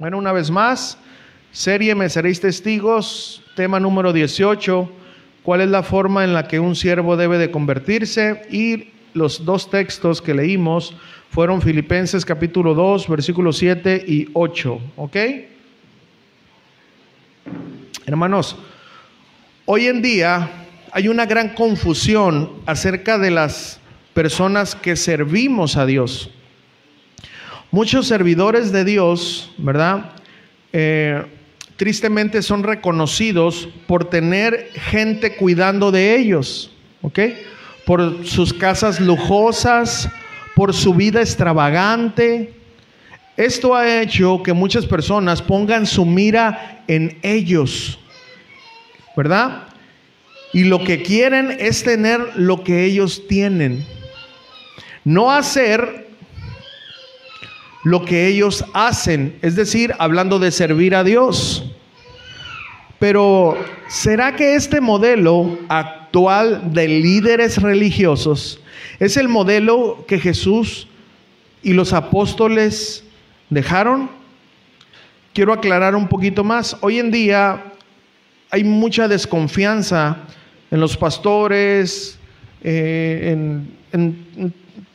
Bueno, una vez más, serie Me Seréis Testigos, tema número 18, ¿cuál es la forma en la que un siervo debe de convertirse? Y los dos textos que leímos fueron Filipenses capítulo 2, versículos 7 y 8, ¿ok? Hermanos, hoy en día hay una gran confusión acerca de las personas que servimos a Dios. Muchos servidores de Dios, ¿verdad? Tristemente son reconocidos por tener gente cuidando de ellos, ¿ok? Por sus casas lujosas, por su vida extravagante. Esto ha hecho que muchas personas pongan su mira en ellos, ¿verdad? Y lo que quieren es tener lo que ellos tienen, no hacer lo que ellos hacen, es decir, hablando de servir a Dios. Pero ¿será que este modelo actual de líderes religiosos es el modelo que Jesús y los apóstoles dejaron? Quiero aclarar un poquito más. Hoy en día hay mucha desconfianza en los pastores, en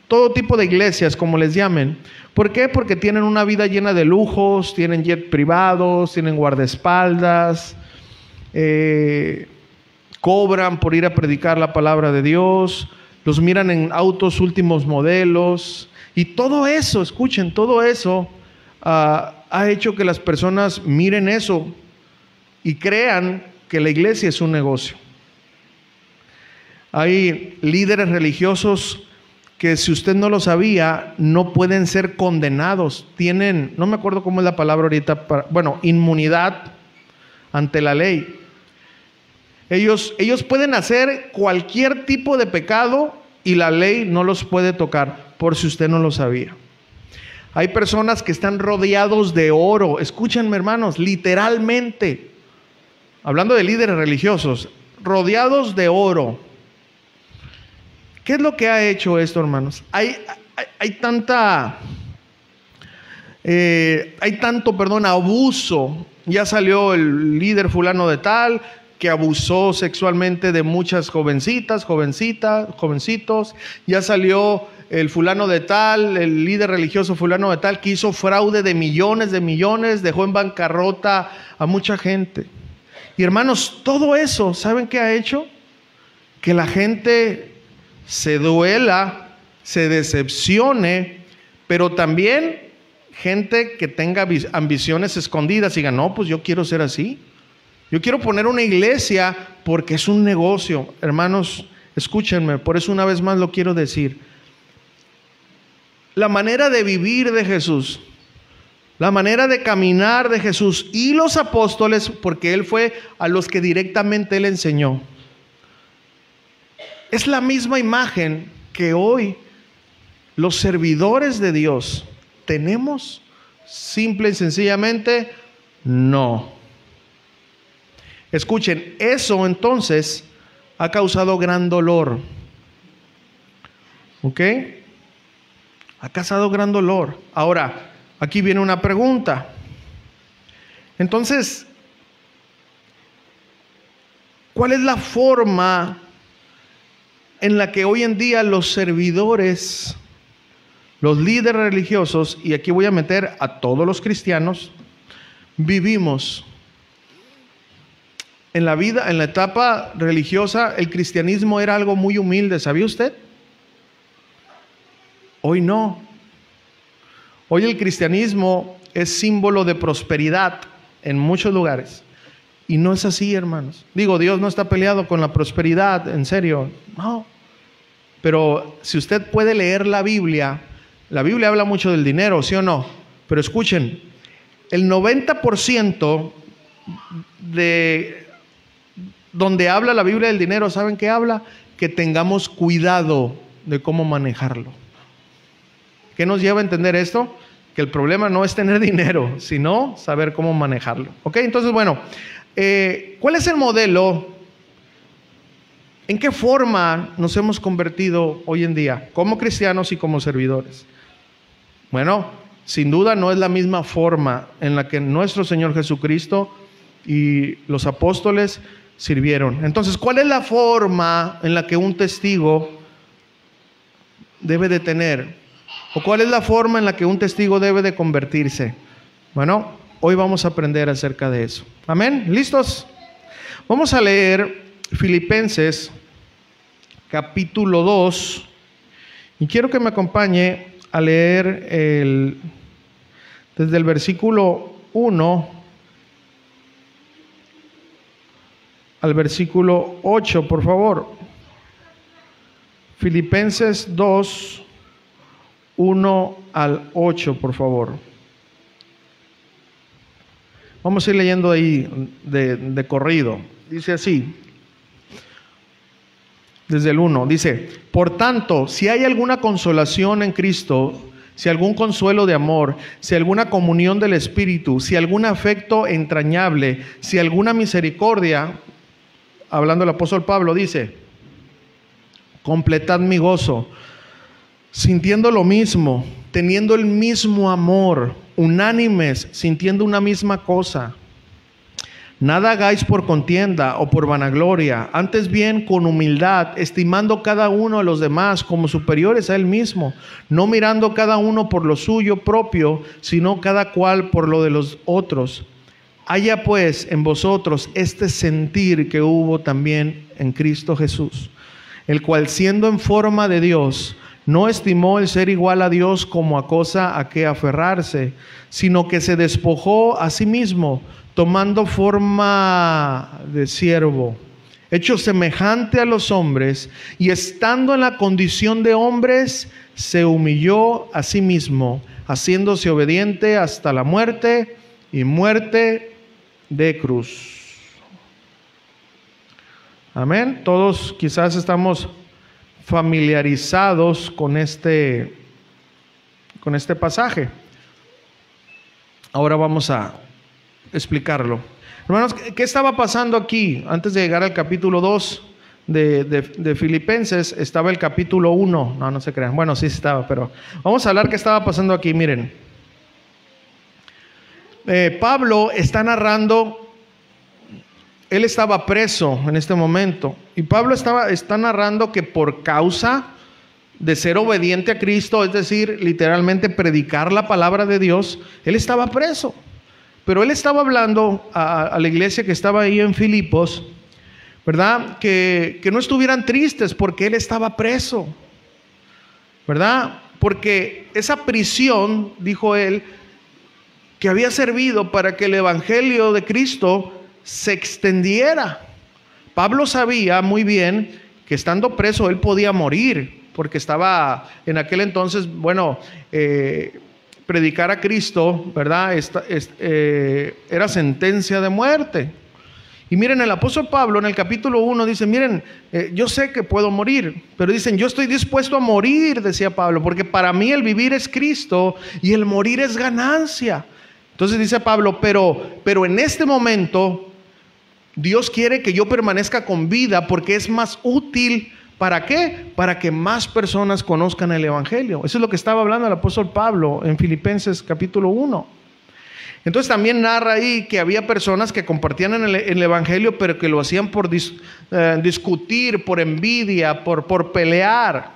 todo tipo de iglesias, como les llamen. ¿Por qué? Porque tienen una vida llena de lujos, tienen jet privados, tienen guardaespaldas, cobran por ir a predicar la palabra de Dios, los miran en autos últimos modelos, y todo eso, escuchen, todo eso ha hecho que las personas miren eso y crean que la iglesia es un negocio. Hay líderes religiosos que, si usted no lo sabía, no pueden ser condenados. Tienen, no me acuerdo cómo es la palabra ahorita, inmunidad ante la ley. Ellos pueden hacer cualquier tipo de pecado y la ley no los puede tocar, por si usted no lo sabía. Hay personas que están rodeados de oro. Escúchenme, hermanos, literalmente, hablando de líderes religiosos, rodeados de oro. ¿Qué es lo que ha hecho esto, hermanos? Hay tanto abuso. Ya salió el líder fulano de tal que abusó sexualmente de muchas jovencitos. Ya salió el fulano de tal, el líder religioso fulano de tal, que hizo fraude de millones, dejó en bancarrota a mucha gente. Y hermanos, todo eso, ¿saben qué ha hecho? Que la gente se duela, se decepcione, pero también gente que tenga ambiciones escondidas y diga, no, pues yo quiero ser así. Yo quiero poner una iglesia porque es un negocio. Hermanos, escúchenme, por eso una vez más lo quiero decir. La manera de vivir de Jesús, la manera de caminar de Jesús y los apóstoles, porque Él fue a los que directamente Él enseñó, es la misma imagen que hoy los servidores de Dios tenemos. Simple y sencillamente, no. Escuchen, eso entonces ha causado gran dolor. ¿Ok? Ha causado gran dolor. Ahora, aquí viene una pregunta. Entonces, ¿cuál es la forma en la que hoy en día los servidores, los líderes religiosos, y aquí voy a meter a todos los cristianos, vivimos? En la vida, en la etapa religiosa, el cristianismo era algo muy humilde, ¿sabía usted? Hoy no. Hoy el cristianismo es símbolo de prosperidad en muchos lugares. Y no es así, hermanos. Digo, Dios no está peleado con la prosperidad, en serio, no. Pero si usted puede leer la Biblia habla mucho del dinero, ¿sí o no? Pero escuchen, el 90% de donde habla la Biblia del dinero, ¿saben qué habla? Que tengamos cuidado de cómo manejarlo. ¿Qué nos lleva a entender esto? Que el problema no es tener dinero, sino saber cómo manejarlo. ¿Ok? Entonces, bueno, ¿cuál es el modelo? ¿En qué forma nos hemos convertido hoy en día como cristianos y como servidores? Bueno, sin duda no es la misma forma en la que nuestro Señor Jesucristo y los apóstoles sirvieron. Entonces, ¿cuál es la forma en la que un testigo debe de tener? ¿O cuál es la forma en la que un testigo debe de convertirse? Bueno, hoy vamos a aprender acerca de eso. Amén. ¿Listos? Vamos a leer Filipenses capítulo 2 y quiero que me acompañe a leer desde el versículo 1 al versículo 8, por favor. Filipenses 2, 1 al 8, por favor. Vamos a ir leyendo ahí de corrido. Dice así, desde el 1, dice: por tanto, si hay alguna consolación en Cristo, si algún consuelo de amor, si alguna comunión del Espíritu, si algún afecto entrañable, si alguna misericordia, hablando el apóstol Pablo, dice: completad mi gozo, sintiendo lo mismo, teniendo el mismo amor, unánimes, sintiendo una misma cosa. Nada hagáis por contienda o por vanagloria, antes bien con humildad, estimando cada uno a los demás como superiores a él mismo, no mirando cada uno por lo suyo propio, sino cada cual por lo de los otros. Haya pues en vosotros este sentir que hubo también en Cristo Jesús, el cual siendo en forma de Dios, no estimó el ser igual a Dios como a cosa a que aferrarse, sino que se despojó a sí mismo, tomando forma de siervo, hecho semejante a los hombres, y estando en la condición de hombres, se humilló a sí mismo, haciéndose obediente hasta la muerte y muerte de cruz. Amén. Todos quizás estamos familiarizados con este pasaje. Ahora vamos a explicarlo. Hermanos, ¿qué estaba pasando aquí? Antes de llegar al capítulo 2 de Filipenses, estaba el capítulo 1. No se crean. Bueno, sí estaba, pero vamos a hablar qué estaba pasando aquí. Miren, Pablo está narrando. Él estaba preso en este momento y Pablo está narrando que por causa de ser obediente a Cristo, es decir, literalmente predicar la palabra de Dios, él estaba preso. Pero él estaba hablando a la iglesia que estaba ahí en Filipos, ¿verdad? Que no estuvieran tristes porque él estaba preso, ¿verdad? Porque esa prisión, dijo él, que había servido para que el evangelio de Cristo se extendiera. Pablo sabía muy bien que estando preso él podía morir, porque estaba en aquel entonces, predicar a Cristo, ¿verdad? Era sentencia de muerte. Y miren, el apóstol Pablo en el capítulo 1 dice, miren, yo sé que puedo morir, pero dicen, yo estoy dispuesto a morir, decía Pablo, porque para mí el vivir es Cristo y el morir es ganancia. Entonces dice Pablo, pero en este momento Dios quiere que yo permanezca con vida porque es más útil. ¿Para qué? Para que más personas conozcan el evangelio. Eso es lo que estaba hablando el apóstol Pablo en Filipenses capítulo 1. Entonces también narra ahí que había personas que compartían el evangelio, pero que lo hacían por discutir, por envidia, por pelear.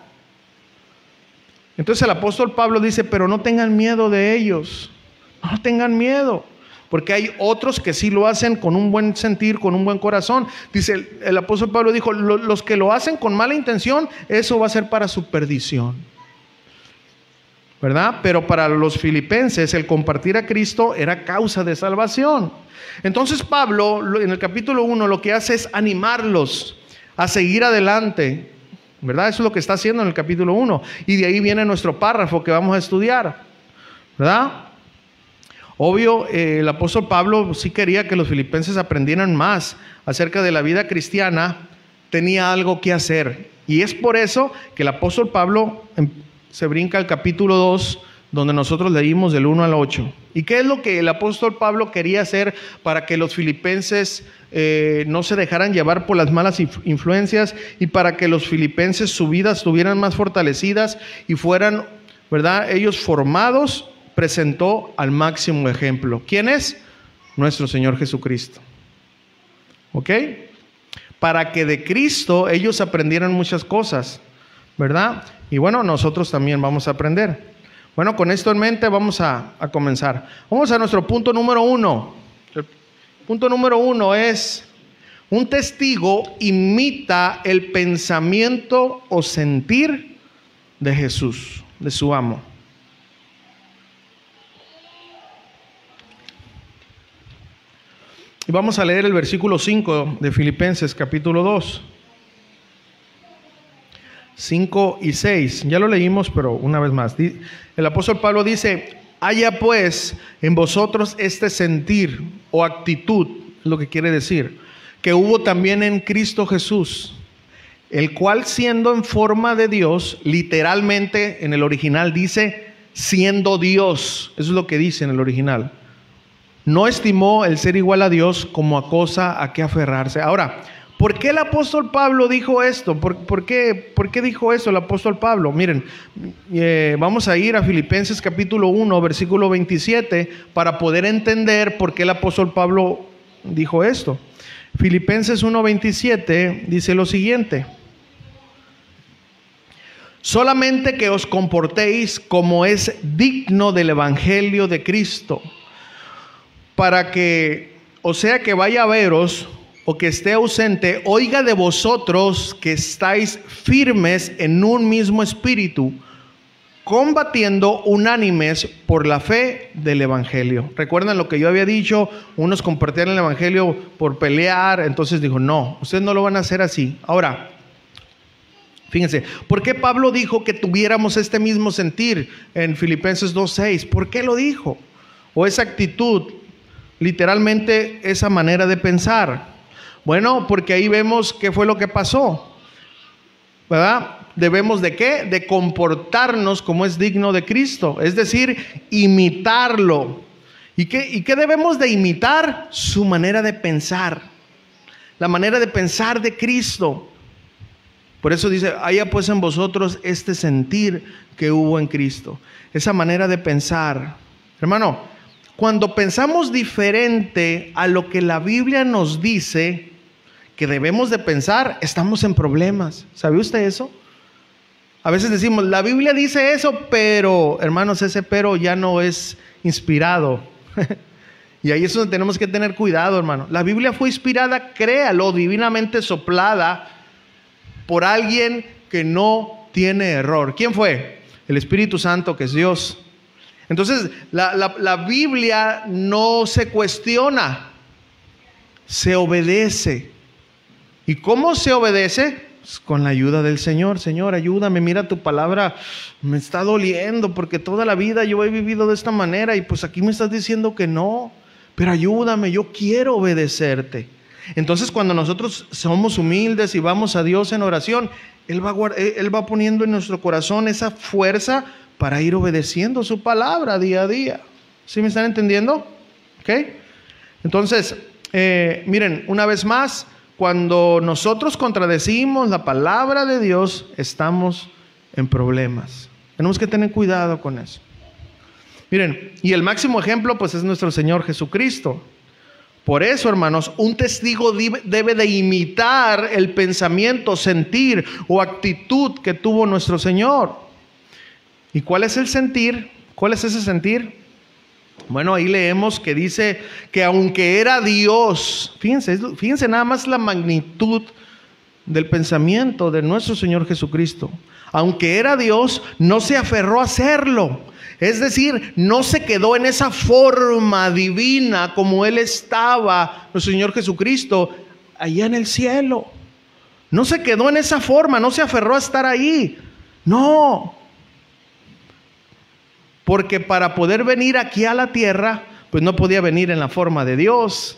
Entonces el apóstol Pablo dice, pero no tengan miedo de ellos. No tengan miedo. Porque hay otros que sí lo hacen con un buen sentir, con un buen corazón. Dice el apóstol Pablo, dijo, los que lo hacen con mala intención, eso va a ser para su perdición, ¿verdad? Pero para los filipenses el compartir a Cristo era causa de salvación. Entonces Pablo en el capítulo 1 lo que hace es animarlos a seguir adelante, ¿verdad? Eso es lo que está haciendo en el capítulo 1. Y de ahí viene nuestro párrafo que vamos a estudiar, ¿verdad? Obvio, el apóstol Pablo sí quería que los filipenses aprendieran más acerca de la vida cristiana, tenía algo que hacer. Y es por eso que el apóstol Pablo se brinca al capítulo 2, donde nosotros leímos del 1 al 8. ¿Y qué es lo que el apóstol Pablo quería hacer para que los filipenses no se dejaran llevar por las malas influencias y para que los filipenses su vida estuvieran más fortalecidas y fueran, ¿verdad?, ellos formados, presentó al máximo ejemplo. ¿Quién es? Nuestro Señor Jesucristo. ¿Ok? Para que de Cristo ellos aprendieran muchas cosas, ¿verdad? Y bueno, nosotros también vamos a aprender. Bueno, con esto en mente vamos a comenzar. Vamos a nuestro punto número 1. El punto número 1 es: un testigo imita el pensamiento o sentir de Jesús, de su amo. Y vamos a leer el versículo 5 de Filipenses capítulo 2. 5 y 6. Ya lo leímos, pero una vez más. El apóstol Pablo dice: haya pues en vosotros este sentir o actitud, es lo que quiere decir, que hubo también en Cristo Jesús, el cual siendo en forma de Dios, literalmente en el original dice siendo Dios, eso es lo que dice en el original, no estimó el ser igual a Dios como a cosa a que aferrarse. Ahora, ¿por qué el apóstol Pablo dijo esto? ¿Por qué dijo esto el apóstol Pablo? Miren, vamos a ir a Filipenses capítulo 1, versículo 27, para poder entender por qué el apóstol Pablo dijo esto. Filipenses 1:27 dice lo siguiente: solamente que os comportéis como es digno del evangelio de Cristo, para que, o sea que vaya a veros o que esté ausente, oiga de vosotros que estáis firmes en un mismo espíritu, combatiendo unánimes por la fe del evangelio. ¿Recuerdan lo que yo había dicho? Unos compartían el evangelio por pelear. Entonces dijo: no, ustedes no lo van a hacer así. Ahora, fíjense, ¿por qué Pablo dijo que tuviéramos este mismo sentir en Filipenses 2:6? ¿Por qué lo dijo? O esa actitud, literalmente esa manera de pensar. Bueno, porque ahí vemos qué fue lo que pasó, ¿verdad? Debemos ¿de qué? De comportarnos como es digno de Cristo, es decir, imitarlo. ¿Y qué debemos de imitar? Su manera de pensar, la manera de pensar de Cristo. Por eso dice: haya pues en vosotros este sentir que hubo en Cristo, esa manera de pensar. Hermano, cuando pensamos diferente a lo que la Biblia nos dice que debemos de pensar, estamos en problemas. ¿Sabe usted eso? A veces decimos: la Biblia dice eso, pero, hermanos, ese pero ya no es inspirado. Y ahí es donde tenemos que tener cuidado, hermano. La Biblia fue inspirada, créalo, divinamente soplada por alguien que no tiene error. ¿Quién fue? El Espíritu Santo, que es Dios. Entonces, la Biblia no se cuestiona, se obedece. ¿Y cómo se obedece? Pues con la ayuda del Señor. Señor, ayúdame, mira, tu palabra me está doliendo porque toda la vida yo he vivido de esta manera y pues aquí me estás diciendo que no, pero ayúdame, yo quiero obedecerte. Entonces, cuando nosotros somos humildes y vamos a Dios en oración, Él va poniendo en nuestro corazón esa fuerza para ir obedeciendo su palabra día a día. ¿Sí me están entendiendo? ¿Ok? Entonces, miren, una vez más, cuando nosotros contradecimos la palabra de Dios, estamos en problemas. Tenemos que tener cuidado con eso. Miren, y el máximo ejemplo pues es nuestro Señor Jesucristo. Por eso, hermanos, un testigo debe de imitar el pensamiento, sentir o actitud que tuvo nuestro Señor. ¿Y cuál es el sentir? ¿Cuál es ese sentir? Bueno, ahí leemos que dice que aunque era Dios, fíjense nada más la magnitud del pensamiento de nuestro Señor Jesucristo. Aunque era Dios, no se aferró a hacerlo. Es decir, no se quedó en esa forma divina como Él estaba, nuestro Señor Jesucristo, allá en el cielo. No se quedó en esa forma, no se aferró a estar ahí. No. Porque para poder venir aquí a la tierra, pues no podía venir en la forma de Dios.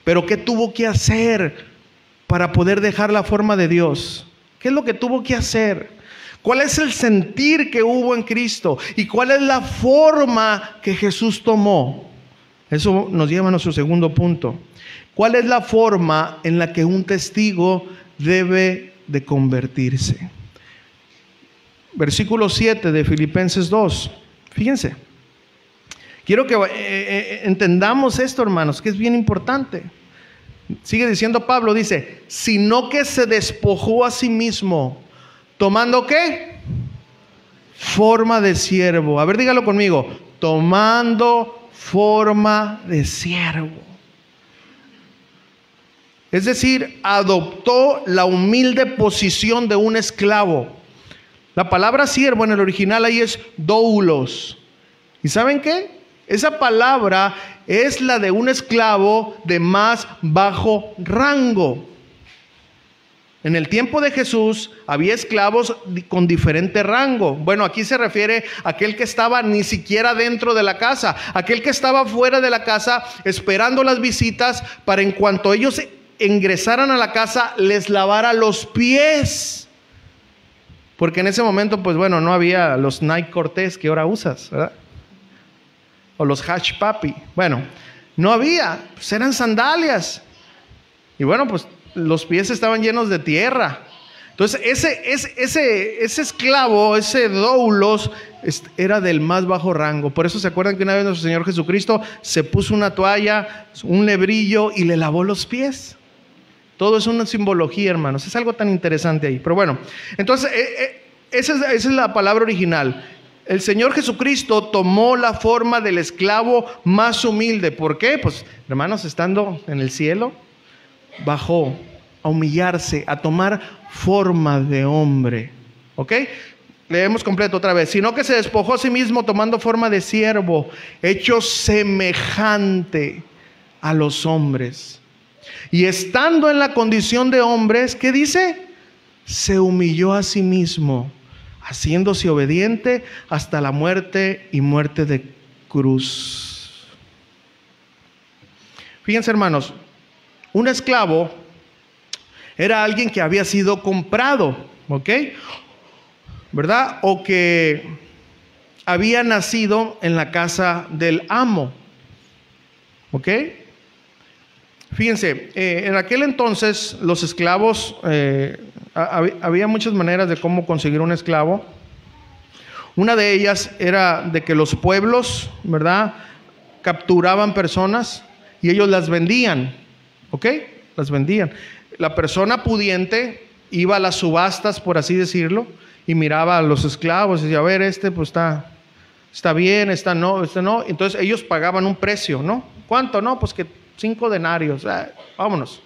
Pero ¿qué tuvo que hacer para poder dejar la forma de Dios? ¿Qué es lo que tuvo que hacer? ¿Cuál es el sentir que hubo en Cristo? ¿Y cuál es la forma que Jesús tomó? Eso nos lleva a nuestro segundo punto. ¿Cuál es la forma en la que un testigo debe de convertirse? Versículo 7 de Filipenses 2. Fíjense, quiero que entendamos esto, hermanos, que es bien importante. Sigue diciendo Pablo, dice, sino que se despojó a sí mismo, tomando ¿qué? Forma de siervo. A ver, dígalo conmigo, tomando forma de siervo. Es decir, adoptó la humilde posición de un esclavo. La palabra siervo en el original ahí es doulos. ¿Y saben qué? Esa palabra es la de un esclavo de más bajo rango. En el tiempo de Jesús había esclavos con diferente rango. Bueno, aquí se refiere a aquel que estaba ni siquiera dentro de la casa, aquel que estaba fuera de la casa esperando las visitas para en cuanto ellos ingresaran a la casa les lavara los pies. Porque en ese momento, pues bueno, no había los Nike Cortez que ahora usas, ¿verdad? O los Hush Papi. Bueno, no había, pues eran sandalias. Y bueno, pues los pies estaban llenos de tierra. Entonces ese esclavo, ese doulos, era del más bajo rango. Por eso se acuerdan que una vez nuestro Señor Jesucristo se puso una toalla, un lebrillo y le lavó los pies. Todo es una simbología, hermanos. Es algo tan interesante ahí. Pero bueno, entonces esa es la palabra original. El Señor Jesucristo tomó la forma del esclavo más humilde. ¿Por qué? Pues, hermanos, estando en el cielo, bajó a humillarse, a tomar forma de hombre. ¿Ok? Leemos completo otra vez. Sino que se despojó a sí mismo tomando forma de siervo, hecho semejante a los hombres. Y estando en la condición de hombres, ¿qué dice? Se humilló a sí mismo, haciéndose obediente hasta la muerte y muerte de cruz. Fíjense, hermanos, un esclavo era alguien que había sido comprado, ¿ok? ¿Verdad? O que había nacido en la casa del amo, ¿ok? Fíjense, en aquel entonces los esclavos, había muchas maneras de cómo conseguir un esclavo. Una de ellas era de que los pueblos, ¿verdad?, capturaban personas y ellos las vendían, ¿ok? Las vendían. La persona pudiente iba a las subastas, por así decirlo, y miraba a los esclavos y decía, a ver, pues está bien, no. Entonces ellos pagaban un precio, ¿no? ¿Cuánto? No, pues que 5 denarios, vámonos.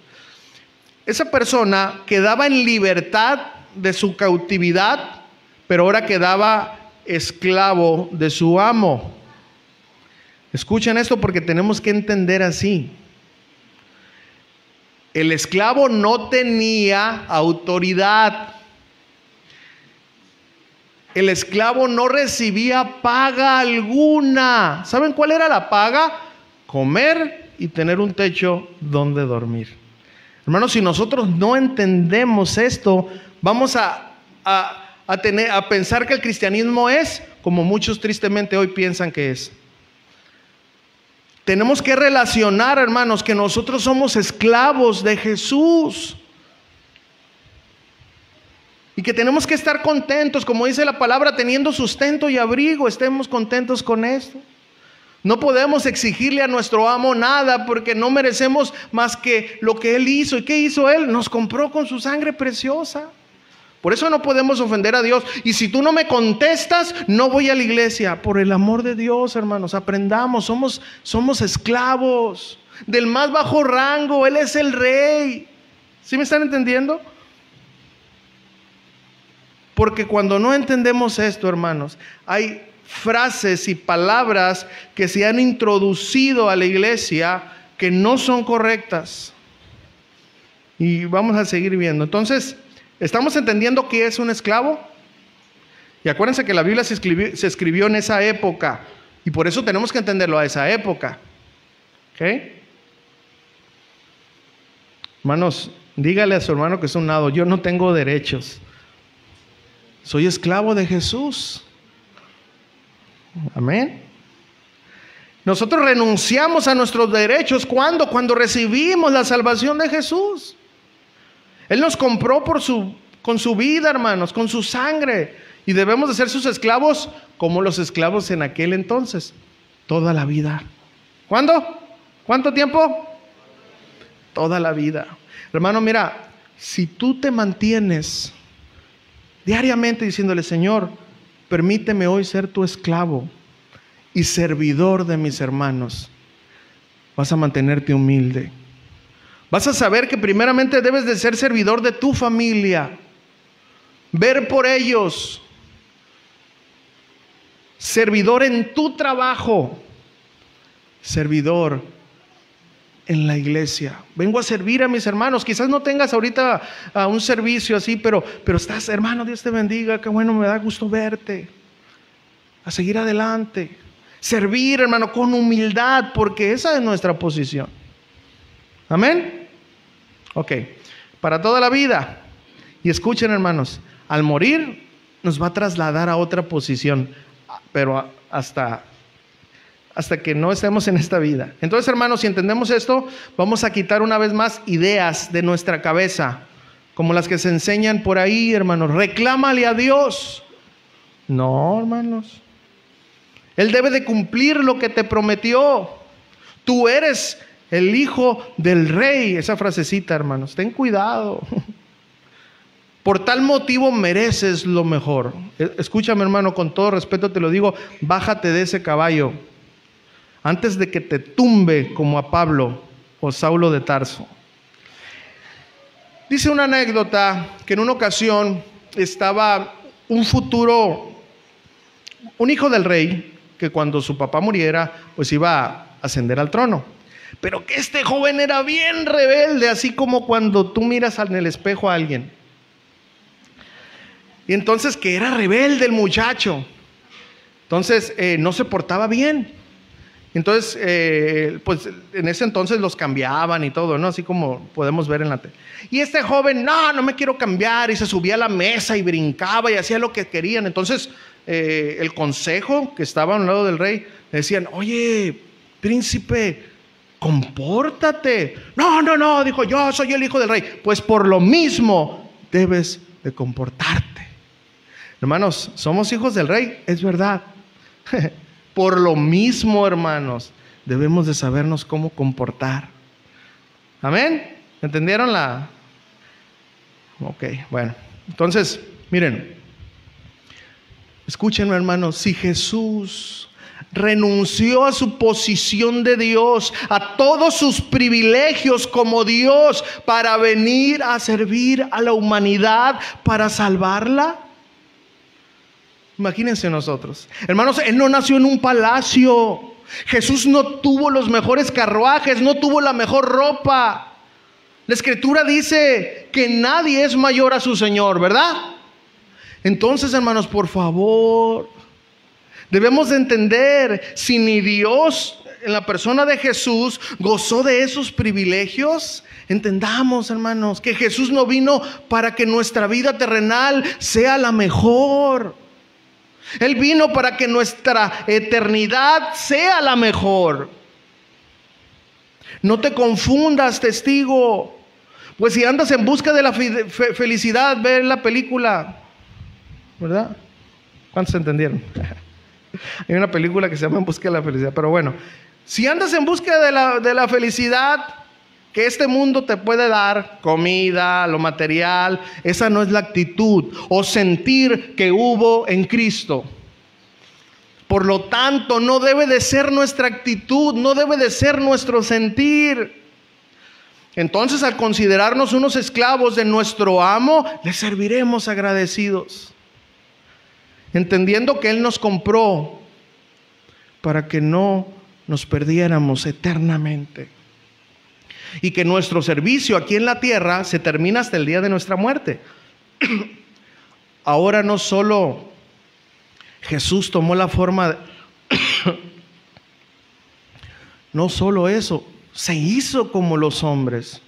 Esa persona quedaba en libertad de su cautividad, pero ahora quedaba esclavo de su amo. Escuchen esto porque tenemos que entender así. El esclavo no tenía autoridad. El esclavo no recibía paga alguna. ¿Saben cuál era la paga? Comer y tener un techo donde dormir. Hermanos, si nosotros no entendemos esto, vamos a pensar que el cristianismo es como muchos tristemente hoy piensan que es. Tenemos que relacionar, hermanos, que nosotros somos esclavos de Jesús. Y que tenemos que estar contentos, como dice la palabra, teniendo sustento y abrigo, estemos contentos con esto. No podemos exigirle a nuestro amo nada porque no merecemos más que lo que Él hizo. ¿Y qué hizo Él? Nos compró con su sangre preciosa. Por eso no podemos ofender a Dios. Y si tú no me contestas, no voy a la iglesia. Por el amor de Dios, hermanos, aprendamos. Somos esclavos del más bajo rango. Él es el rey. ¿Sí me están entendiendo? Porque cuando no entendemos esto, hermanos, hay frases y palabras que se han introducido a la iglesia que no son correctas. Y vamos a seguir viendo. Entonces, ¿estamos entendiendo qué es un esclavo? Y acuérdense que la Biblia se escribió en esa época. Y por eso tenemos que entenderlo a esa época. ¿Ok? Hermanos, dígale a su hermano que es un lado, yo no tengo derechos. Soy esclavo de Jesús. Amén. Nosotros renunciamos a nuestros derechos. ¿Cuándo? Cuando recibimos la salvación de Jesús. Él nos compró con su vida, hermanos, con su sangre. Y debemos de ser sus esclavos como los esclavos en aquel entonces. Toda la vida. ¿Cuándo? ¿Cuánto tiempo? Toda la vida. Hermano, mira, si tú te mantienes diariamente diciéndole, Señor, permíteme hoy ser tu esclavo y servidor de mis hermanos, vas a mantenerte humilde. Vas a saber que primeramente debes de ser servidor de tu familia, ver por ellos, servidor en tu trabajo, servidor en la iglesia. Vengo a servir a mis hermanos. Quizás no tengas ahorita un servicio así, pero estás, hermano, Dios te bendiga, qué bueno, me da gusto verte. A seguir adelante. Servir, hermano, con humildad, porque esa es nuestra posición. Amén. Ok, para toda la vida. Y escuchen, hermanos, al morir nos va a trasladar a otra posición, pero hasta que no estemos en esta vida. Entonces, hermanos, si entendemos esto, vamos a quitar una vez más ideas de nuestra cabeza, como las que se enseñan por ahí, hermanos. Reclámale a Dios. No, hermanos. Él debe de cumplir lo que te prometió. Tú eres el hijo del rey. Esa frasecita, hermanos, ten cuidado. Por tal motivo mereces lo mejor. Escúchame, hermano, con todo respeto te lo digo, bájate de ese caballo antes de que te tumbe como a Pablo o Saulo de Tarso. Dice una anécdota que en una ocasión estaba un hijo del rey, que cuando su papá muriera, pues iba a ascender al trono. Pero que este joven era bien rebelde, así como cuando tú miras en el espejo a alguien. Y entonces que era rebelde el muchacho. Entonces no se portaba bien. Entonces, pues en ese entonces los cambiaban y todo, ¿no? Así como podemos ver en la tele. Y este joven, no me quiero cambiar, y se subía a la mesa y brincaba y hacía lo que querían. Entonces, el consejo que estaba a un lado del rey, le decían, oye, príncipe, compórtate. No, dijo, yo soy el hijo del rey. Pues por lo mismo debes de comportarte. Hermanos, somos hijos del rey, es verdad. Por lo mismo, hermanos, debemos de sabernos cómo comportar. ¿Amén? ¿Entendieron la? Ok, bueno. Entonces, miren, escúchenme, hermanos, si Jesús renunció a su posición de Dios, a todos sus privilegios como Dios, para venir a servir a la humanidad, para salvarla, imagínense nosotros. Hermanos, Él no nació en un palacio. Jesús no tuvo los mejores carruajes, no tuvo la mejor ropa. La Escritura dice que nadie es mayor a su Señor, ¿verdad? Entonces, hermanos, por favor, debemos de entender, si ni Dios en la persona de Jesús gozó de esos privilegios, entendamos, hermanos, que Jesús no vino para que nuestra vida terrenal sea la mejor. Él vino para que nuestra eternidad sea la mejor. No te confundas, testigo. Pues si andas en busca de la felicidad, ve la película, ¿verdad? ¿Cuántos entendieron? Hay una película que se llama En busca de la felicidad. Pero bueno, si andas en busca de la felicidad que este mundo te puede dar, comida, lo material, esa no es la actitud o sentir que hubo en Cristo. Por lo tanto, no debe de ser nuestra actitud, no debe de ser nuestro sentir. Entonces, al considerarnos unos esclavos de nuestro amo, le serviremos agradecidos, entendiendo que Él nos compró para que no nos perdiéramos eternamente. Y que nuestro servicio aquí en la tierra se termina hasta el día de nuestra muerte. Ahora no solo Jesús tomó la forma de no solo eso, se hizo como los hombres.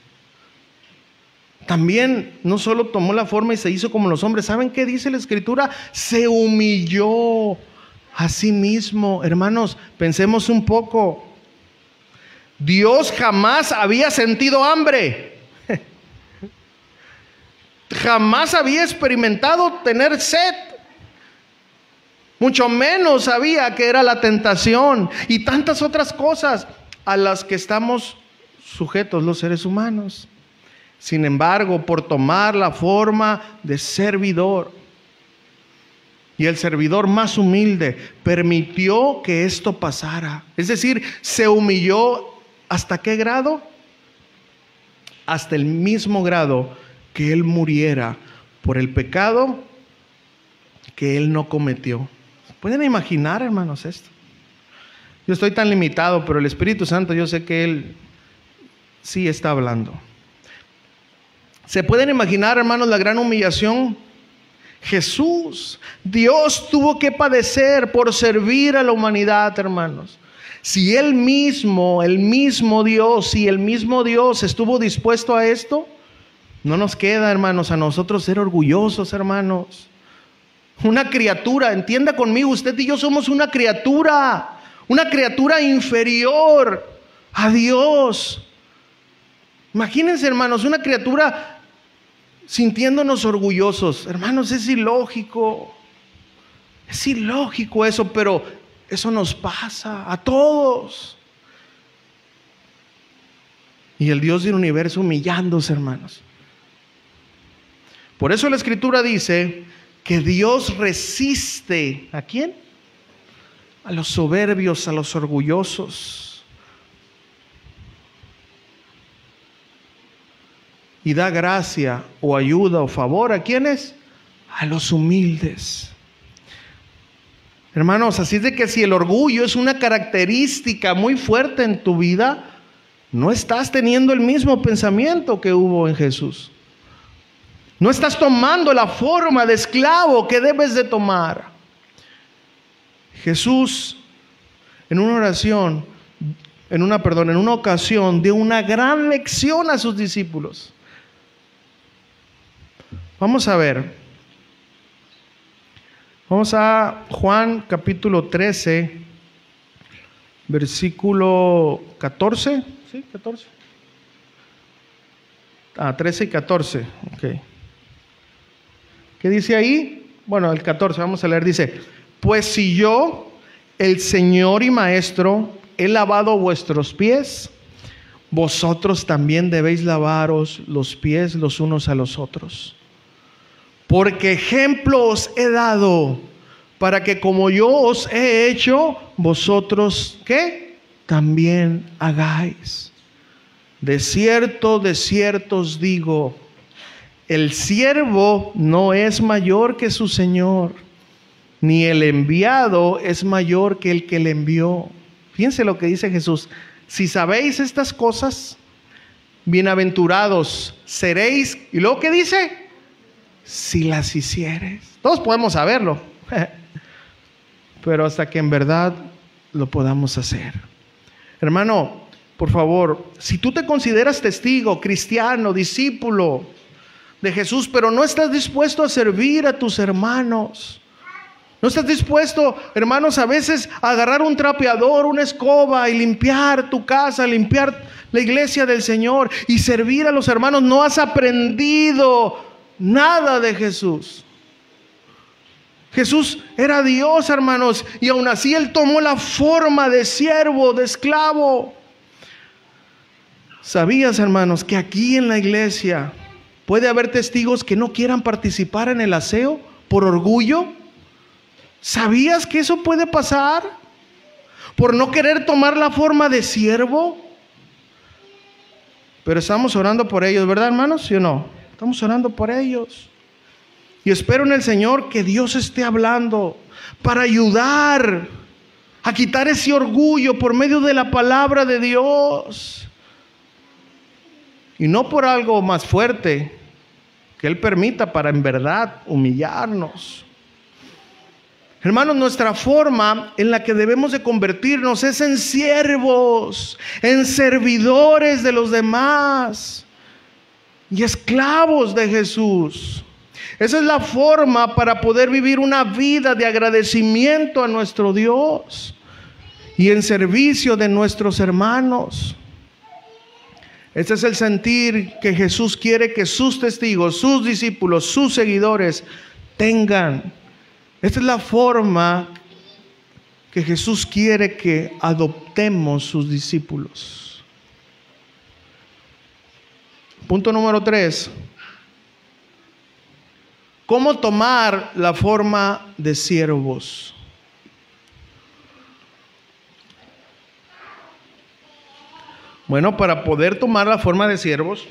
También no solo tomó la forma y se hizo como los hombres. ¿Saben qué dice la Escritura? Se humilló a sí mismo. Hermanos, pensemos un poco. Dios jamás había sentido hambre. Jamás había experimentado tener sed. Mucho menos sabía que era la tentación y tantas otras cosas a las que estamos sujetos los seres humanos. Sin embargo, por tomar la forma de servidor, y el servidor más humilde permitió que esto pasara. Es decir, se humilló ¿hasta qué grado? Hasta el mismo grado que Él muriera por el pecado que Él no cometió. ¿Pueden imaginar, hermanos, esto? Yo estoy tan limitado, pero el Espíritu Santo, yo sé que Él sí está hablando. ¿Se pueden imaginar, hermanos, la gran humillación? Jesús, Dios tuvo que padecer por servir a la humanidad, hermanos. Si el mismo Dios estuvo dispuesto a esto, no nos queda, hermanos, a nosotros ser orgullosos, hermanos. Una criatura, entienda conmigo, usted y yo somos una criatura inferior a Dios. Imagínense, hermanos, una criatura sintiéndonos orgullosos. Hermanos, es ilógico eso, pero eso nos pasa a todos. Y el Dios del universo humillándose, hermanos. Por eso la Escritura dice que Dios resiste, ¿a quién? A los soberbios, a los orgullosos. Y da gracia o ayuda o favor ¿a quiénes? A los humildes. Hermanos, así es de que si el orgullo es una característica muy fuerte en tu vida, no estás teniendo el mismo pensamiento que hubo en Jesús. No estás tomando la forma de esclavo que debes de tomar. Jesús, en una ocasión, dio una gran lección a sus discípulos. Vamos a ver. Vamos a Juan capítulo 13, versículo 14. ¿Sí? 14. 13 y 14. Ok. ¿Qué dice ahí? Bueno, el 14, vamos a leer. Dice: pues si yo, el Señor y Maestro, he lavado vuestros pies, vosotros también debéis lavaros los pies los unos a los otros. Porque ejemplo os he dado, para que como yo os he hecho, vosotros, ¿qué? También hagáis. De cierto os digo, el siervo no es mayor que su Señor, ni el enviado es mayor que el que le envió. Fíjense lo que dice Jesús. Si sabéis estas cosas, bienaventurados seréis. ¿Y luego qué dice? Si las hicieres. Todos podemos saberlo, pero hasta que en verdad lo podamos hacer. Hermano, por favor, si tú te consideras testigo, cristiano, discípulo de Jesús, pero no estás dispuesto a servir a tus hermanos, no estás dispuesto, hermanos, a veces a agarrar un trapeador, una escoba y limpiar tu casa, limpiar la iglesia del Señor y servir a los hermanos, no has aprendido nada de Jesús. Jesús era Dios, hermanos, y aún así Él tomó la forma de siervo, de esclavo. ¿Sabías, hermanos, que aquí en la iglesia puede haber testigos que no quieran participar en el aseo por orgullo? ¿Sabías que eso puede pasar? Por no querer tomar la forma de siervo. Pero estamos orando por ellos, ¿verdad, hermanos? ¿Sí o no? Estamos orando por ellos. Y espero en el Señor que Dios esté hablando para ayudar a quitar ese orgullo por medio de la palabra de Dios. Y no por algo más fuerte que Él permita para en verdad humillarnos. Hermanos, nuestra forma en la que debemos de convertirnos es en siervos, en servidores de los demás y esclavos de Jesús. Esa es la forma para poder vivir una vida de agradecimiento a nuestro Dios y en servicio de nuestros hermanos. Ese es el sentir que Jesús quiere que sus testigos, sus discípulos, sus seguidores tengan. Esta es la forma que Jesús quiere que adoptemos sus discípulos. Punto número 3. ¿Cómo tomar la forma de siervos? Bueno, para poder tomar la forma de siervos,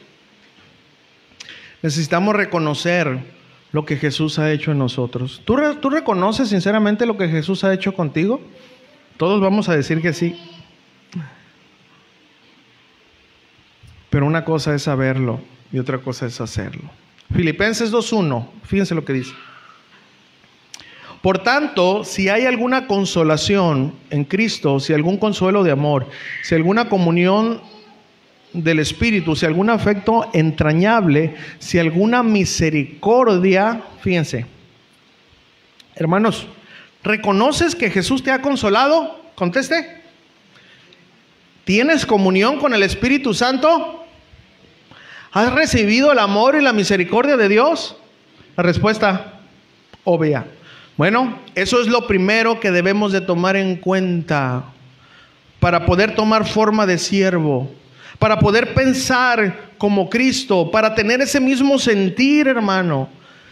necesitamos reconocer lo que Jesús ha hecho en nosotros. ¿Tú reconoces sinceramente lo que Jesús ha hecho contigo? Todos vamos a decir que sí. Pero una cosa es saberlo y otra cosa es hacerlo. Filipenses 2:1, fíjense lo que dice. Por tanto, si hay alguna consolación en Cristo, si algún consuelo de amor, si alguna comunión del Espíritu, si algún afecto entrañable, si alguna misericordia, fíjense, hermanos, ¿reconoces que Jesús te ha consolado? Conteste. ¿Tienes comunión con el Espíritu Santo? ¿Has recibido el amor y la misericordia de Dios? La respuesta, obvia. Bueno, eso es lo primero que debemos de tomar en cuenta para poder tomar forma de siervo, para poder pensar como Cristo, para tener ese mismo sentir, hermano.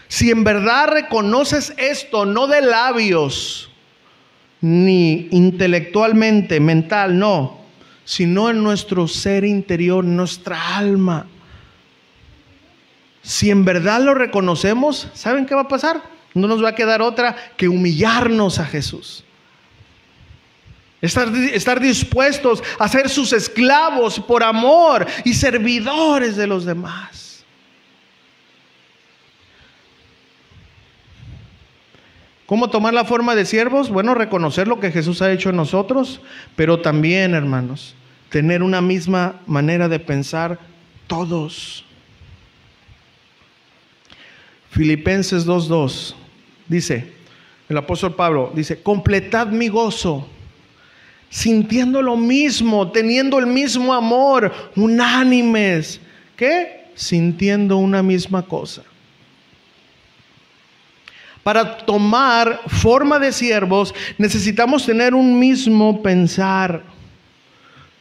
Si en verdad reconoces esto, no de labios, ni intelectualmente, mental, no, sino en nuestro ser interior, nuestra alma. Si en verdad lo reconocemos, ¿saben qué va a pasar? No nos va a quedar otra que humillarnos a Jesús. Estar dispuestos a ser sus esclavos por amor y servidores de los demás. ¿Cómo tomar la forma de siervos? Bueno, reconocer lo que Jesús ha hecho en nosotros, pero también, hermanos, tener una misma manera de pensar todos. Filipenses 2:2 dice, el apóstol Pablo dice, completad mi gozo, sintiendo lo mismo, teniendo el mismo amor, unánimes. ¿Qué? Sintiendo una misma cosa. Para tomar forma de siervos necesitamos tener un mismo pensar.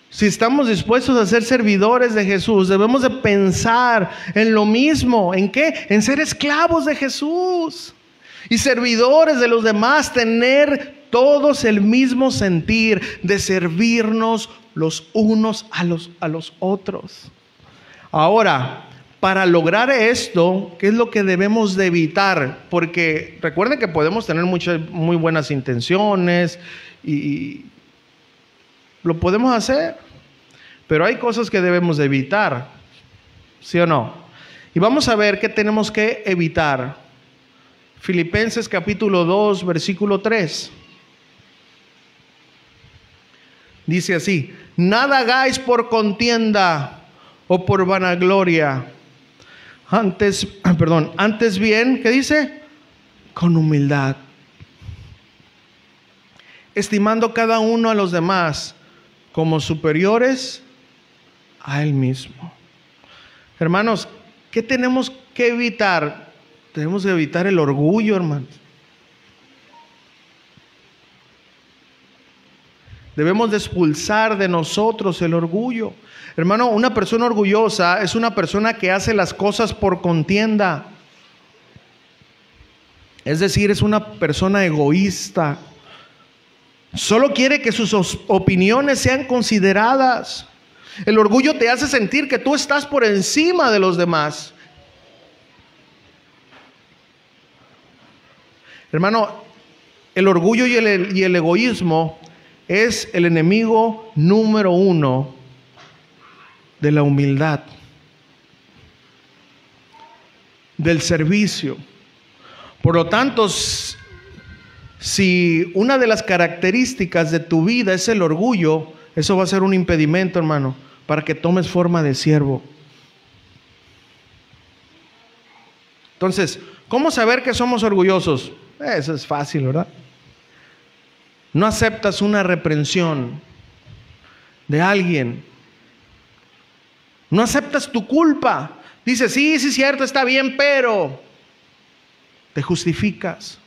Si estamos dispuestos a ser servidores de Jesús, debemos de pensar en lo mismo. ¿En qué? En ser esclavos de Jesús y servidores de los demás, tener todos el mismo sentir de servirnos los unos a los otros. Ahora, para lograr esto, ¿qué es lo que debemos de evitar? Porque recuerden que podemos tener muy buenas intenciones y lo podemos hacer, pero hay cosas que debemos de evitar, ¿sí o no? Y vamos a ver qué tenemos que evitar. Filipenses capítulo 2, versículo 3. Dice así: nada hagáis por contienda o por vanagloria. Antes bien, ¿qué dice? Con humildad, estimando cada uno a los demás como superiores a él mismo. Hermanos, ¿qué tenemos que evitar? Tenemos que evitar el orgullo, hermanos. Debemos de expulsar de nosotros el orgullo. Hermano, una persona orgullosa es una persona que hace las cosas por contienda. Es decir, es una persona egoísta. Solo quiere que sus opiniones sean consideradas. El orgullo te hace sentir que tú estás por encima de los demás. Hermano, el orgullo y el egoísmo es el enemigo número 1 de la humildad, del servicio. Por lo tanto, si una de las características de tu vida es el orgullo, eso va a ser un impedimento, hermano, para que tomes forma de siervo. Entonces, ¿cómo saber que somos orgullosos? Eso es fácil, ¿verdad? No aceptas una reprensión de alguien. No aceptas tu culpa. Dices, sí, cierto, está bien, pero te justificas.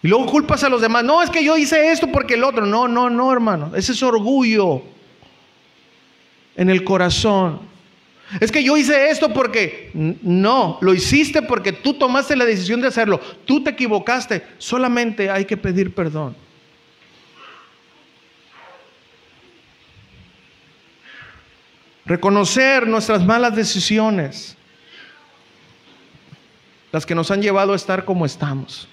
Y luego culpas a los demás. No, es que yo hice esto porque el otro. No, no, no, hermano. Ese es orgullo en el corazón. Es que yo hice esto porque... No, lo hiciste porque tú tomaste la decisión de hacerlo. Tú te equivocaste. Solamente hay que pedir perdón. Reconocer nuestras malas decisiones, las que nos han llevado a estar como estamos.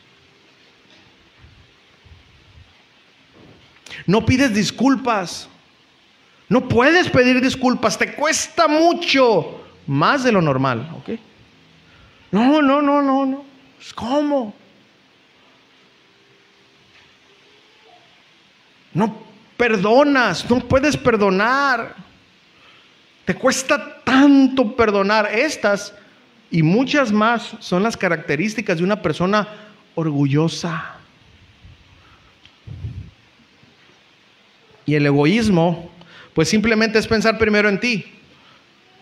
No pides disculpas. No puedes pedir disculpas. Te cuesta mucho, más de lo normal, ¿ok? No. ¿Cómo? No perdonas, no puedes perdonar. Te cuesta tanto perdonar. Estas y muchas más son las características de una persona orgullosa. Y el egoísmo, pues simplemente es pensar primero en ti,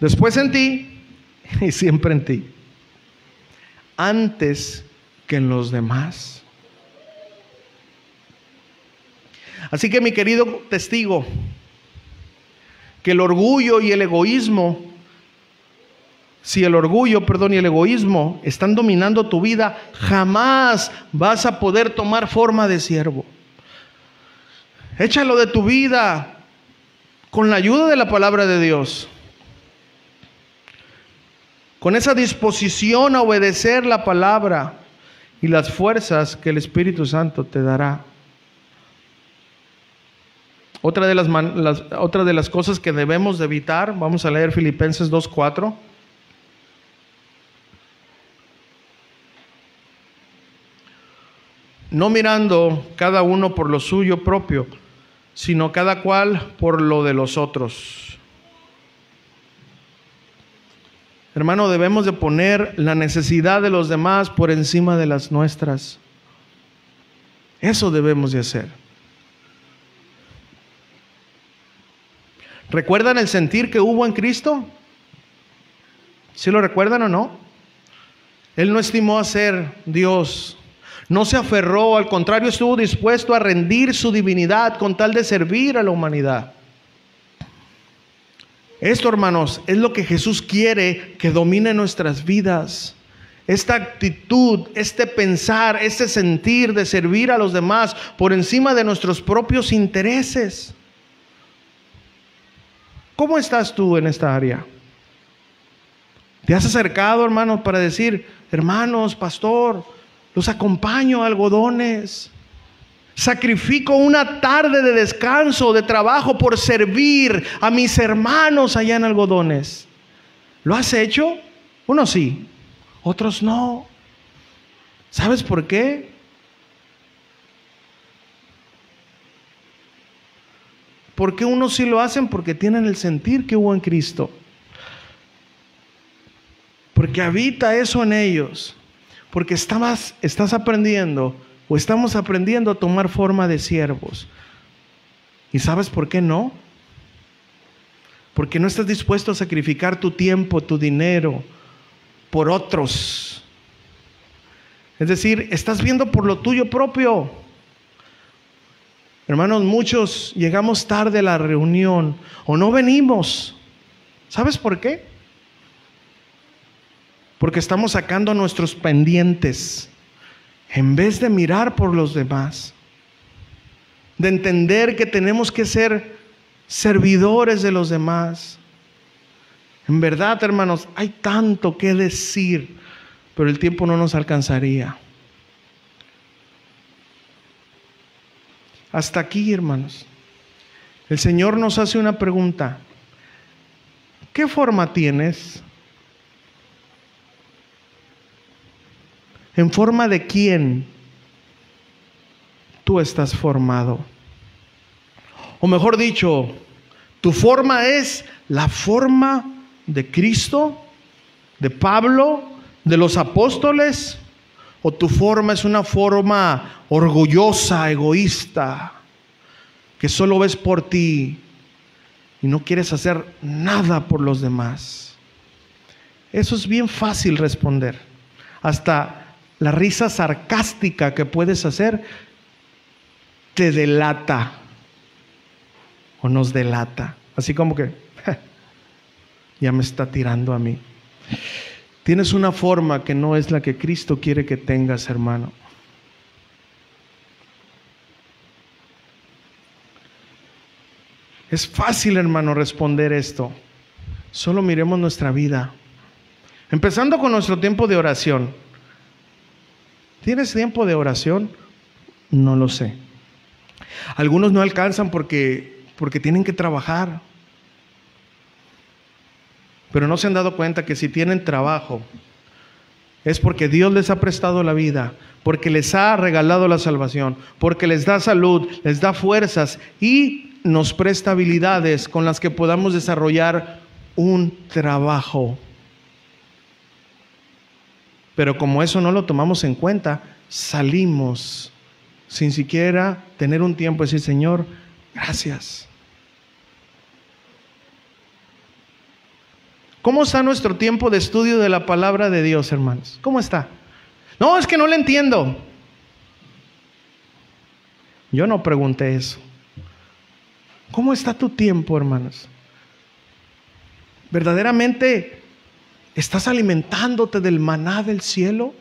después en ti y siempre en ti, antes que en los demás. Así que, mi querido testigo, que el orgullo y el egoísmo, si el orgullo, y el egoísmo están dominando tu vida, jamás vas a poder tomar forma de siervo. Échalo de tu vida con la ayuda de la palabra de Dios, con esa disposición a obedecer la palabra y las fuerzas que el Espíritu Santo te dará. Otra de las cosas que debemos de evitar, vamos a leer Filipenses 2:4. No mirando cada uno por lo suyo propio, sino cada cual por lo de los otros. Hermano, debemos de poner la necesidad de los demás por encima de las nuestras. Eso debemos de hacer. ¿Recuerdan el sentir que hubo en Cristo? ¿Sí lo recuerdan o no? Él no estimó a ser Dios. No se aferró, al contrario, estuvo dispuesto a rendir su divinidad con tal de servir a la humanidad. Esto, hermanos, es lo que Jesús quiere que domine nuestras vidas. Esta actitud, este pensar, este sentir de servir a los demás por encima de nuestros propios intereses. ¿Cómo estás tú en esta área? ¿Te has acercado, hermano, para decir, hermanos, pastor, los acompaño a Algodones? Sacrifico una tarde de descanso, de trabajo por servir a mis hermanos allá en Algodones. ¿Lo has hecho? Unos sí, otros no. ¿Sabes por qué? ¿Por qué unos sí lo hacen? Porque tienen el sentir que hubo en Cristo. Porque habita eso en ellos. Porque estás aprendiendo o estamos aprendiendo a tomar forma de siervos. ¿Y sabes por qué no? Porque no estás dispuesto a sacrificar tu tiempo, tu dinero por otros. Es decir, estás viendo por lo tuyo propio. Hermanos, muchos llegamos tarde a la reunión o no venimos. ¿Sabes por qué? Porque estamos sacando nuestros pendientes en vez de mirar por los demás, de entender que tenemos que ser servidores de los demás. En verdad, hermanos, hay tanto que decir, pero el tiempo no nos alcanzaría. Hasta aquí, hermanos. El Señor nos hace una pregunta. ¿Qué forma tienes? ¿En forma de quién tú estás formado? O mejor dicho, ¿tu forma es la forma de Cristo, de Pablo, de los apóstoles? ¿O tu forma es una forma orgullosa, egoísta, que solo ves por ti y no quieres hacer nada por los demás? Eso es bien fácil responder. Hasta la risa sarcástica que puedes hacer te delata o nos delata. Así como que ya me está tirando a mí. Tienes una forma que no es la que Cristo quiere que tengas, hermano. Es fácil, hermano, responder esto. Solo miremos nuestra vida. Empezando con nuestro tiempo de oración. ¿Tienes tiempo de oración? No lo sé. Algunos no alcanzan porque tienen que trabajar. Pero no se han dado cuenta que si tienen trabajo es porque Dios les ha prestado la vida, porque les ha regalado la salvación, porque les da salud, les da fuerzas y nos presta habilidades con las que podamos desarrollar un trabajo. Pero como eso no lo tomamos en cuenta, salimos sin siquiera tener un tiempo de decir: Señor, gracias. ¿Cómo está nuestro tiempo de estudio de la palabra de Dios, hermanos? ¿Cómo está? No, es que no le entiendo. Yo no pregunté eso. ¿Cómo está tu tiempo, hermanos? ¿Verdaderamente estás alimentándote del maná del cielo?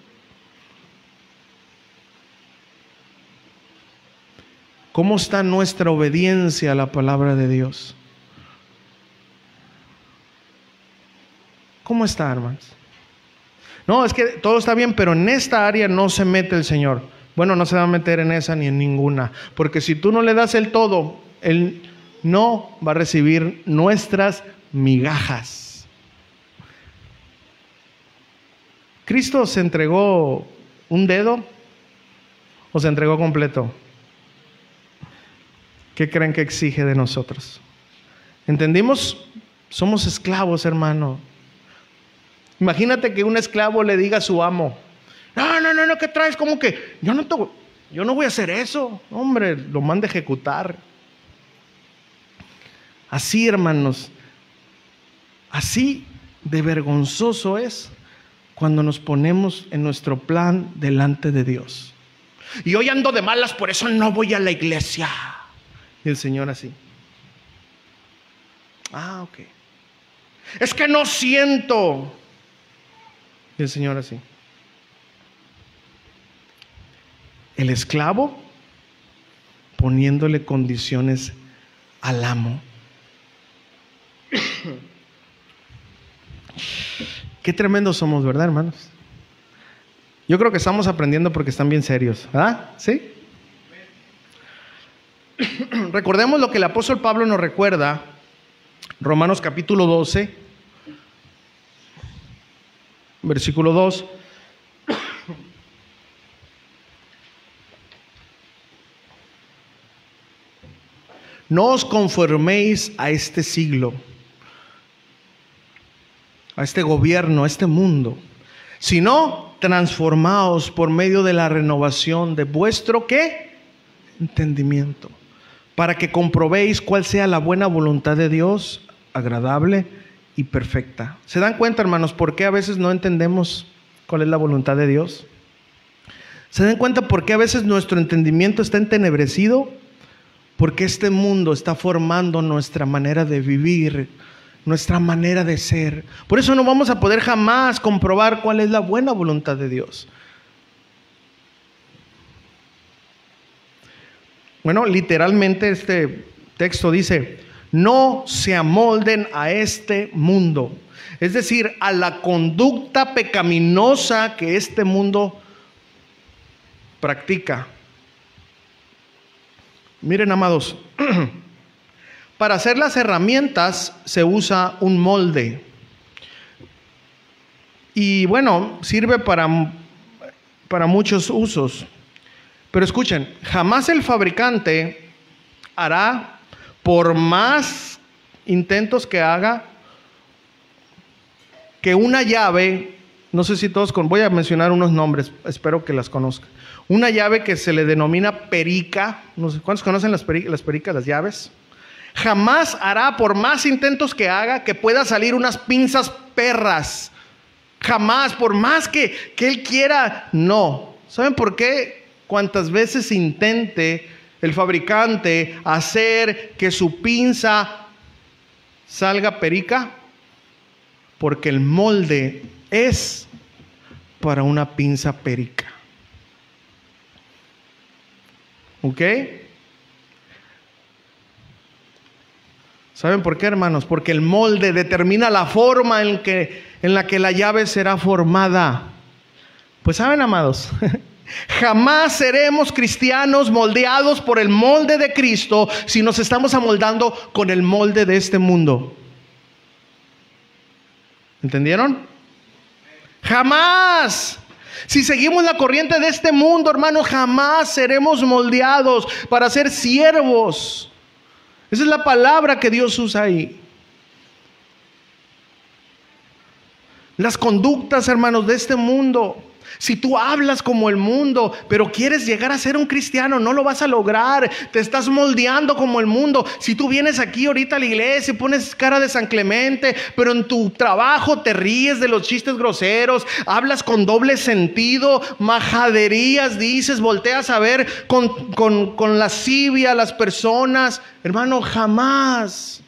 ¿Cómo está nuestra obediencia a la palabra de Dios? ¿Cómo está, hermanos? No, es que todo está bien, pero en esta área no se mete el Señor. Bueno, no se va a meter en esa ni en ninguna, porque si tú no le das el todo, Él no va a recibir nuestras migajas. ¿Cristo se entregó un dedo o se entregó completo? ¿Qué creen que exige de nosotros? ¿Entendimos? Somos esclavos, hermano. Imagínate que un esclavo le diga a su amo: no, ¿qué traes? ¿Cómo que? Yo no voy a hacer eso. Hombre, lo manda a ejecutar. Así, hermanos, así de vergonzoso es cuando nos ponemos en nuestro plan delante de Dios. Y hoy ando de malas, por eso no voy a la iglesia. Y el Señor así: ok. Es que no siento. Y el Señor así. El esclavo poniéndole condiciones al amo. Qué tremendos somos, ¿verdad, hermanos? Yo creo que estamos aprendiendo porque están bien serios, ¿verdad? ¿Sí? Recordemos lo que el apóstol Pablo nos recuerda. Romanos capítulo 12. Versículo 2. No os conforméis a este siglo, a este gobierno, a este mundo, sino transformaos por medio de la renovación de vuestro ¿qué? Entendimiento, para que comprobéis cuál sea la buena voluntad de Dios, agradable y perfecta. ¿Se dan cuenta, hermanos, por qué a veces no entendemos cuál es la voluntad de Dios? ¿Se dan cuenta por qué a veces nuestro entendimiento está entenebrecido? Porque este mundo está formando nuestra manera de vivir, nuestra manera de ser. Por eso no vamos a poder jamás comprobar cuál es la buena voluntad de Dios. Bueno, literalmente este texto dice: no se amolden a este mundo, es decir, a la conducta pecaminosa que este mundo practica. Miren, amados, para hacer las herramientas se usa un molde. Y bueno, sirve para muchos usos. Pero escuchen, jamás el fabricante hará, por más intentos que haga, que una llave, no sé si todos, voy a mencionar unos nombres, espero que las conozcan. Una llave que se le denomina perica, no sé, ¿cuántos conocen las pericas, las llaves? Jamás hará, por más intentos que haga, que pueda salir unas pinzas perras Jamás, por más que Él quiera, no. ¿Saben por qué? Cuantas veces intente el fabricante hacer que su pinza salga perica, porque el molde es para una pinza perica. ¿Ok? ¿Saben por qué, hermanos? Porque el molde determina la forma en la que la llave será formada. Pues saben, amados, jamás seremos cristianos moldeados por el molde de Cristo si nos estamos amoldando con el molde de este mundo. ¿Entendieron? Jamás. Si seguimos la corriente de este mundo, hermanos, jamás seremos moldeados para ser siervos. Esa es la palabra que Dios usa ahí. Las conductas, hermanos, de este mundo. Si tú hablas como el mundo, pero quieres llegar a ser un cristiano, no lo vas a lograr. Te estás moldeando como el mundo. Si tú vienes aquí ahorita a la iglesia y pones cara de San Clemente, pero en tu trabajo te ríes de los chistes groseros, hablas con doble sentido, majaderías dices, volteas a ver con lascivia a las personas, hermano, jamás.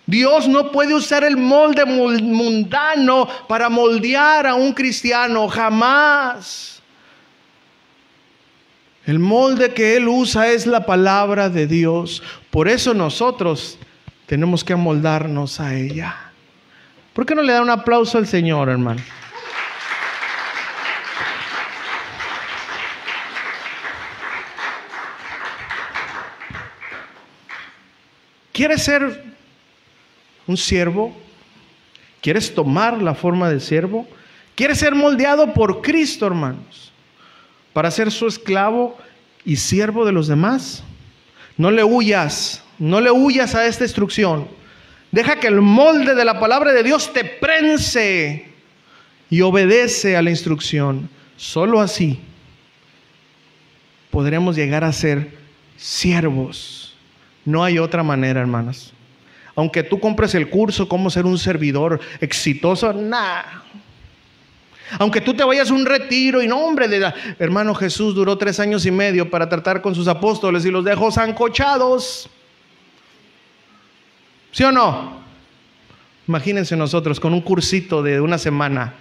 Dios no puede usar el molde mundano para moldear a un cristiano, jamás. El molde que Él usa es la palabra de Dios. Por eso nosotros tenemos que amoldarnos a ella. ¿Por qué no le da un aplauso al Señor, hermano? ¿Quieres ser un siervo? ¿Quieres tomar la forma de siervo? ¿Quieres ser moldeado por Cristo, hermanos, para ser su esclavo y siervo de los demás? No le huyas a esta instrucción. Deja que el molde de la palabra de Dios te prense y obedece a la instrucción. Solo así podremos llegar a ser siervos. No hay otra manera, hermanos. Aunque tú compres el curso cómo ser un servidor exitoso, nada. Aunque tú te vayas a un retiro y no, hombre, hermano, Jesús duró 3 años y medio para tratar con sus apóstoles y los dejó sancochados. ¿Sí o no? Imagínense nosotros con un cursito de 1 semana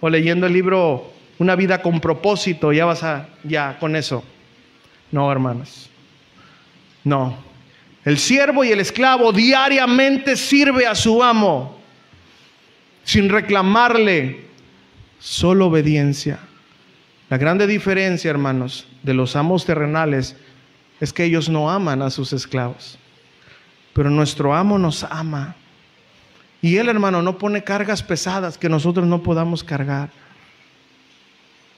o leyendo el libro Una vida con propósito, ya con eso. No, hermanos. No. El siervo y el esclavo diariamente sirve a su amo sin reclamarle, solo obediencia. La grande diferencia, hermanos, de los amos terrenales es que ellos no aman a sus esclavos, pero nuestro amo nos ama. Y Él, hermano, no pone cargas pesadas que nosotros no podamos cargar.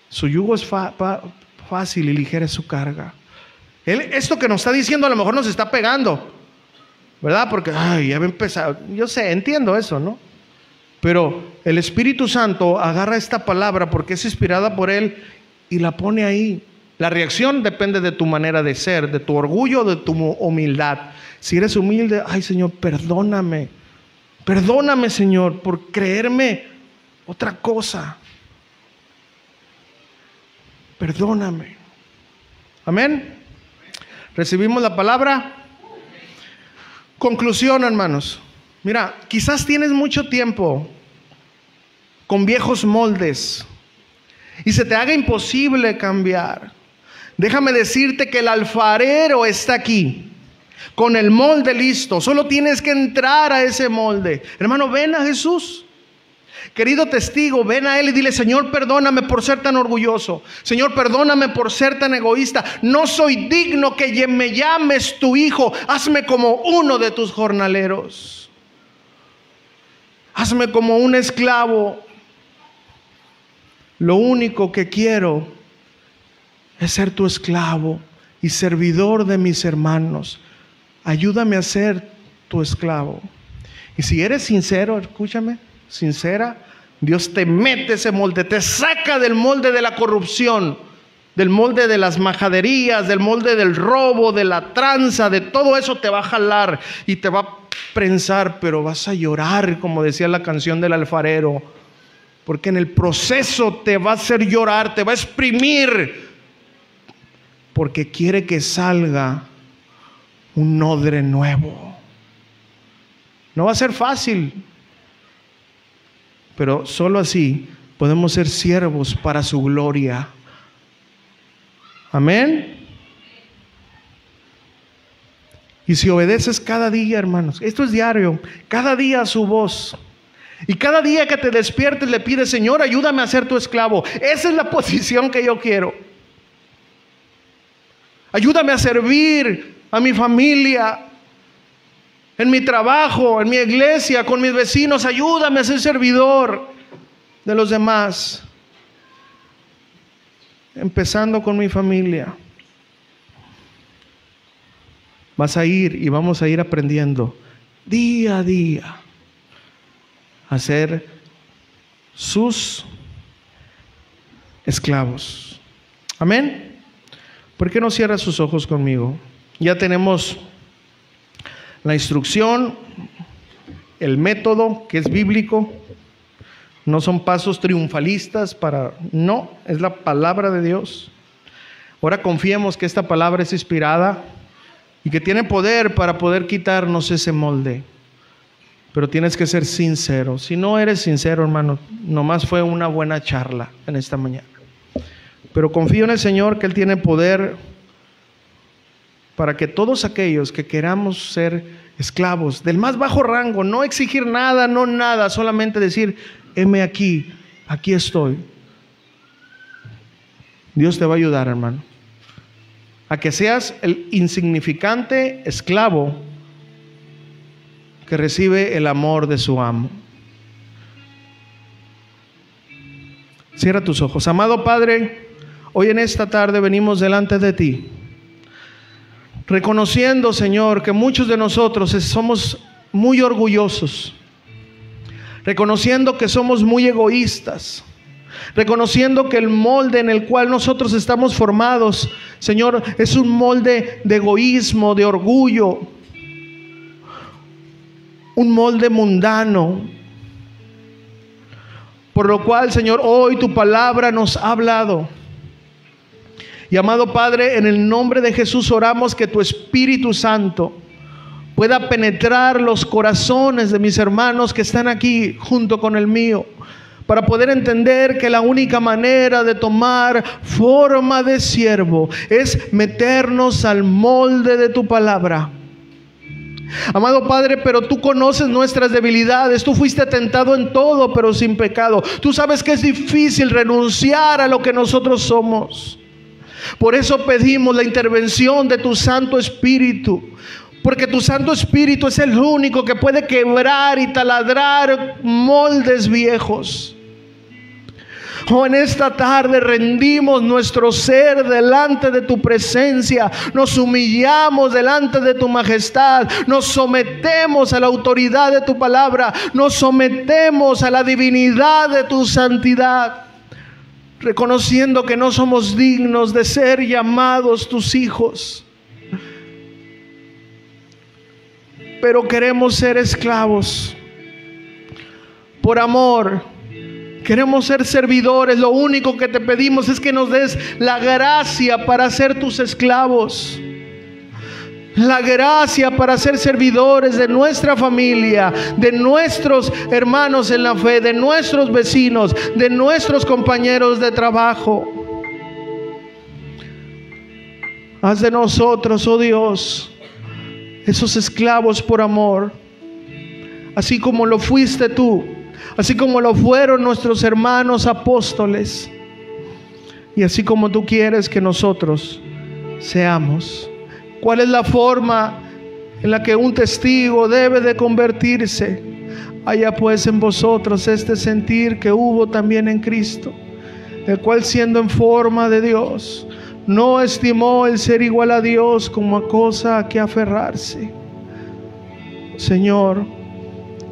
Su yugo es fácil y ligera es su carga. Esto que nos está diciendo a lo mejor nos está pegando, ¿verdad? Porque, ya va a empezar. Yo sé, entiendo eso, ¿no? Pero el Espíritu Santo agarra esta palabra porque es inspirada por Él y la pone ahí. La reacción depende de tu manera de ser, de tu orgullo, de tu humildad. Si eres humilde, Señor, perdóname. Perdóname, Señor, por creerme otra cosa. Perdóname. Amén. ¿Recibimos la palabra? Conclusión, hermanos. Mira, quizás tienes mucho tiempo con viejos moldes y se te haga imposible cambiar. Déjame decirte que el alfarero está aquí con el molde listo. Solo tienes que entrar a ese molde. Hermano, ven a Jesús. Querido testigo, ven a Él y dile: Señor, perdóname por ser tan orgulloso. Señor, perdóname por ser tan egoísta. No soy digno que me llames tu hijo. Hazme como uno de tus jornaleros. Hazme como un esclavo. Lo único que quiero es ser tu esclavo y servidor de mis hermanos. Ayúdame a ser tu esclavo. Y si eres sincero, escúchame, sincera, Dios te mete ese molde, te saca del molde de la corrupción, del molde de las majaderías, del molde del robo, de la tranza, de todo eso te va a jalar y te va a prensar, pero vas a llorar, como decía la canción del alfarero. porque en el proceso te va a hacer llorar, te va a exprimir, porque quiere que salga un odre nuevo. No va a ser fácil, pero solo así podemos ser siervos para su gloria. Amén. Y si obedeces cada día, hermanos, esto es diario, cada día a su voz, y cada día que te despiertes le pides: Señor, ayúdame a ser tu esclavo. Esa es la posición que yo quiero. Ayúdame a servir a mi familia, en mi trabajo, en mi iglesia, con mis vecinos. Ayúdame a ser servidor de los demás, empezando con mi familia. Vas a ir y vamos a ir aprendiendo día a día a ser sus esclavos. Amén. ¿Por qué no cierra sus ojos conmigo? Ya tenemos la instrucción, el método que es bíblico. No son pasos triunfalistas no, es la palabra de Dios. Ahora confiemos que esta palabra es inspirada y que tiene poder para poder quitarnos ese molde. Pero tienes que ser sincero. Si no eres sincero, hermano, nomás fue una buena charla en esta mañana. Pero confío en el Señor, que Él tiene poder para que todos aquellos que queramos ser esclavos del más bajo rango, no exigir nada, no nada, solamente decir: heme aquí, aquí estoy. Dios te va a ayudar, hermano, a que seas el insignificante esclavo que recibe el amor de su amo. Cierra tus ojos. Amado Padre, hoy en esta tarde venimos delante de ti, reconociendo, Señor, que muchos de nosotros somos muy orgullosos, reconociendo que somos muy egoístas, reconociendo que el molde en el cual nosotros estamos formados, Señor, es un molde de egoísmo, de orgullo, un molde mundano. Por lo cual, Señor, hoy tu palabra nos ha hablado. Y amado Padre, en el nombre de Jesús oramos que tu Espíritu Santo pueda penetrar los corazones de mis hermanos que están aquí junto con el mío, para poder entender que la única manera de tomar forma de siervo es meternos al molde de tu palabra. Amado Padre, pero tú conoces nuestras debilidades. Tú fuiste tentado en todo, pero sin pecado. Tú sabes que es difícil renunciar a lo que nosotros somos. Por eso pedimos la intervención de tu Santo Espíritu, porque tu Santo Espíritu es el único que puede quebrar y taladrar moldes viejos. Oh, en esta tarde rendimos nuestro ser delante de tu presencia, nos humillamos delante de tu majestad, nos sometemos a la autoridad de tu palabra, nos sometemos a la divinidad de tu santidad, reconociendo que no somos dignos de ser llamados tus hijos, pero queremos ser esclavos por amor. Queremos ser servidores. Lo único que te pedimos es que nos des la gracia para ser tus esclavos, la gracia para ser servidores de nuestra familia, de nuestros hermanos en la fe, de nuestros vecinos, de nuestros compañeros de trabajo. Haz de nosotros, oh Dios, esos esclavos por amor, así como lo fuiste tú, así como lo fueron nuestros hermanos apóstoles, y así como tú quieres que nosotros seamos. ¿Cuál es la forma en la que un testigo debe de convertirse? Haya pues en vosotros este sentir que hubo también en Cristo, el cual, siendo en forma de Dios, no estimó el ser igual a Dios como a cosa a que aferrarse. Señor,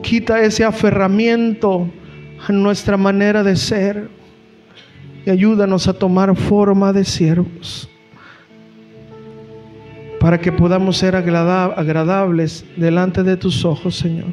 quita ese aferramiento a nuestra manera de ser y ayúdanos a tomar forma de siervos, para que podamos ser agradables delante de tus ojos, Señor.